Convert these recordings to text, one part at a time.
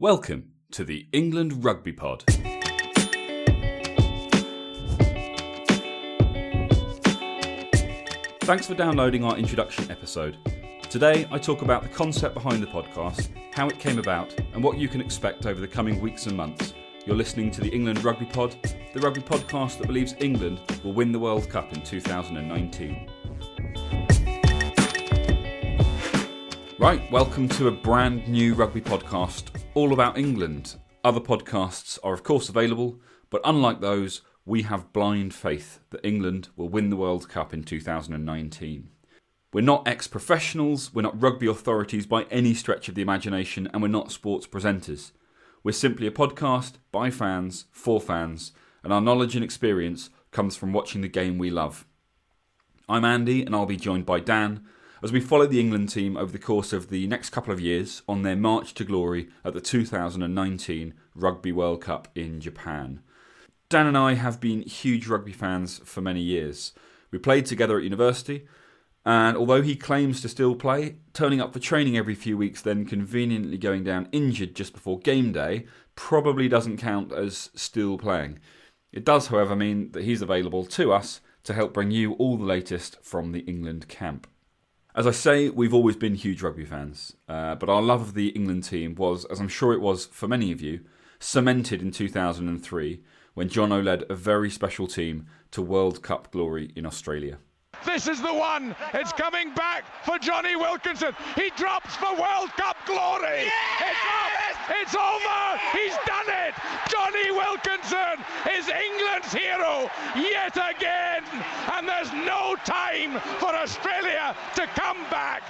Welcome to the England Rugby Pod. Thanks for downloading our introduction episode. Today I talk about the concept behind the podcast, how it came about, and what you can expect over the coming weeks and months. You're listening to the England Rugby Pod, the rugby podcast that believes England will win the World Cup in 2019. Right, welcome to a brand new rugby podcast all about England. Other podcasts are of course available, but unlike those, we have blind faith that England will win the World Cup in 2019. We're not ex-professionals, we're not rugby authorities by any stretch of the imagination, and we're not sports presenters. We're simply a podcast by fans, for fans, and our knowledge and experience comes from watching the game we love. I'm Andy, and I'll be joined by Dan, as we follow the England team over the course of the next couple of years on their march to glory at the 2019 Rugby World Cup in Japan. Dan and I have been huge rugby fans for many years. We played together at university, and although he claims to still play, turning up for training every few weeks then conveniently going down injured just before game day probably doesn't count as still playing. It does, however, mean that he's available to us to help bring you all the latest from the England camp. As I say, we've always been huge rugby fans, but our love of the England team was, as I'm sure it was for many of you, cemented in 2003 when Jono led a very special team to World Cup glory in Australia. This is the one. It's coming back for Johnny Wilkinson. He drops for World Cup glory. Yes! It's up. It's over. He's done it. Johnny Wilkinson is England's hero yet again. And there's no time for Australia to come back.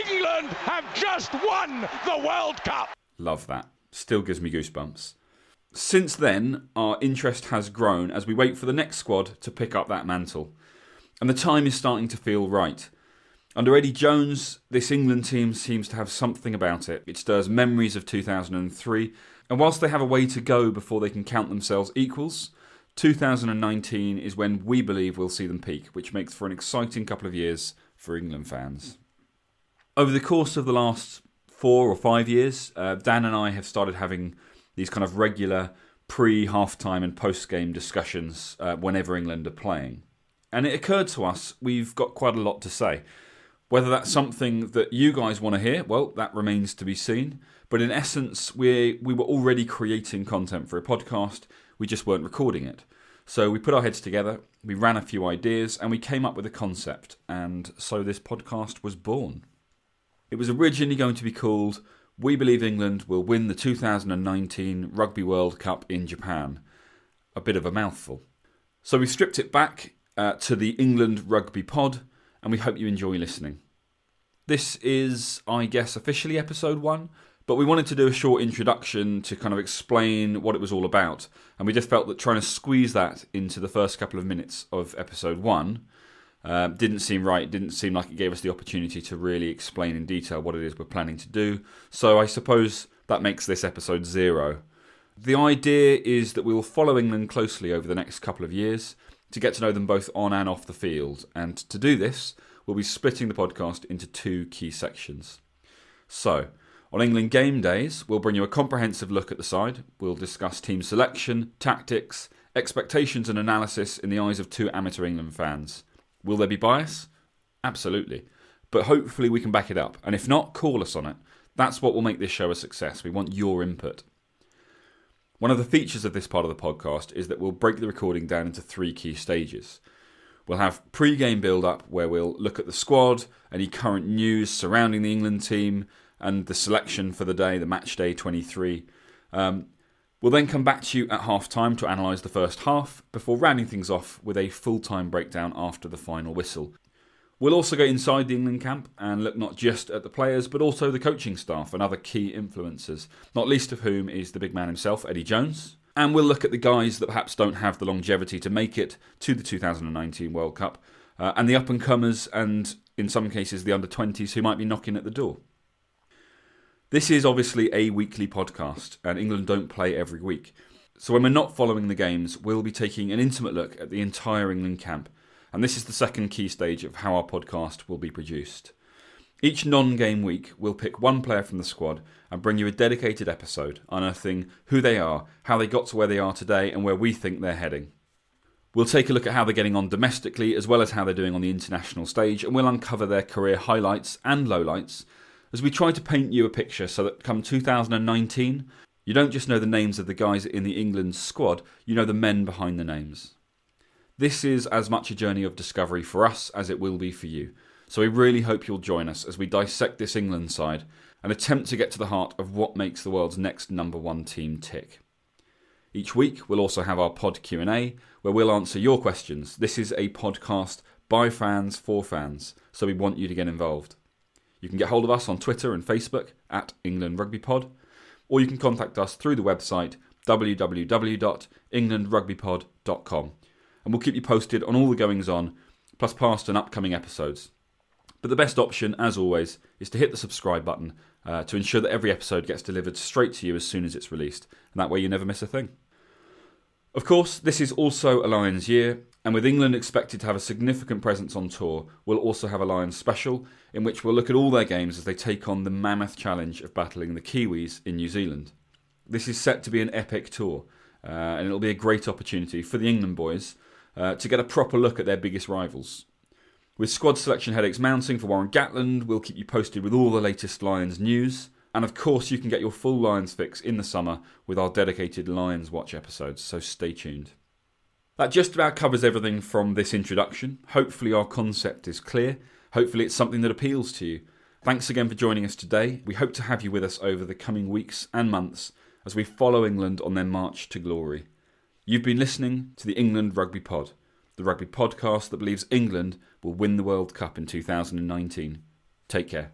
England have just won the World Cup. Love that. Still gives me goosebumps. Since then, our interest has grown as we wait for the next squad to pick up that mantle. And the time is starting to feel right. Under Eddie Jones, this England team seems to have something about it. It stirs memories of 2003, and whilst they have a way to go before they can count themselves equals, 2019 is when we believe we'll see them peak, which makes for an exciting couple of years for England fans. Over the course of the last 4 or 5 years, Dan and I have started having these kind of regular pre-halftime and post-game discussions whenever England are playing. And it occurred to us we've got quite a lot to say. Whether that's something that you guys want to hear, well, that remains to be seen. But in essence, we were already creating content for a podcast, we just weren't recording it. So we put our heads together, we ran a few ideas, and we came up with a concept. And so this podcast was born. It was originally going to be called We Believe England Will Win the 2019 Rugby World Cup in Japan. A bit of a mouthful. So we stripped it back to the England Rugby Pod, and we hope you enjoy listening. This is, I guess, officially episode 1, but we wanted to do a short introduction to kind of explain what it was all about, and we just felt that trying to squeeze that into the first couple of minutes of episode 1 didn't seem right. It didn't seem like it gave us the opportunity to really explain in detail what it is we're planning to do, so I suppose that makes this episode 0. The idea is that we will follow England closely over the next couple of years, to get to know them both on and off the field. And to do this, we'll be splitting the podcast into 2 key sections. So, on England game days, we'll bring you a comprehensive look at the side. We'll discuss team selection, tactics, expectations and analysis in the eyes of 2 amateur England fans. Will there be bias? Absolutely. But hopefully we can back it up. And if not, call us on it. That's what will make this show a success. We want your input. One of the features of this part of the podcast is that we'll break the recording down into 3 key stages. We'll have pre-game build-up where we'll look at the squad, any current news surrounding the England team, and the selection for the day, the match day 23. We'll then come back to you at half-time to analyse the first half, before rounding things off with a full-time breakdown after the final whistle. We'll also go inside the England camp and look not just at the players but also the coaching staff and other key influencers, not least of whom is the big man himself, Eddie Jones. And we'll look at the guys that perhaps don't have the longevity to make it to the 2019 World Cup, and the up-and-comers and, in some cases, the under-20s who might be knocking at the door. This is obviously a weekly podcast, and England don't play every week. So when we're not following the games, we'll be taking an intimate look at the entire England camp. And this is the second key stage of how our podcast will be produced. Each non-game week, we'll pick one player from the squad and bring you a dedicated episode unearthing who they are, how they got to where they are today, and where we think they're heading. We'll take a look at how they're getting on domestically as well as how they're doing on the international stage, and we'll uncover their career highlights and lowlights as we try to paint you a picture so that come 2019, you don't just know the names of the guys in the England squad, you know the men behind the names. This is as much a journey of discovery for us as it will be for you, so we really hope you'll join us as we dissect this England side and attempt to get to the heart of what makes the world's next number one team tick. Each week we'll also have our pod Q&A where we'll answer your questions. This is a podcast by fans for fans, so we want you to get involved. You can get hold of us on Twitter and Facebook at England Rugby Pod, or you can contact us through the website www.englandrugbypod.com, and we'll keep you posted on all the goings on, plus past and upcoming episodes. But the best option, as always, is to hit the subscribe button to ensure that every episode gets delivered straight to you as soon as it's released, and that way you never miss a thing. Of course, this is also a Lions year, and with England expected to have a significant presence on tour, we'll also have a Lions special in which we'll look at all their games as they take on the mammoth challenge of battling the Kiwis in New Zealand. This is set to be an epic tour, and it'll be a great opportunity for the England boys to get a proper look at their biggest rivals. With squad selection headaches mounting for Warren Gatland, we'll keep you posted with all the latest Lions news. And of course, you can get your full Lions fix in the summer with our dedicated Lions Watch episodes, so stay tuned. That just about covers everything from this introduction. Hopefully our concept is clear. Hopefully it's something that appeals to you. Thanks again for joining us today. We hope to have you with us over the coming weeks and months as we follow England on their march to glory. You've been listening to the England Rugby Pod, the rugby podcast that believes England will win the World Cup in 2019. Take care.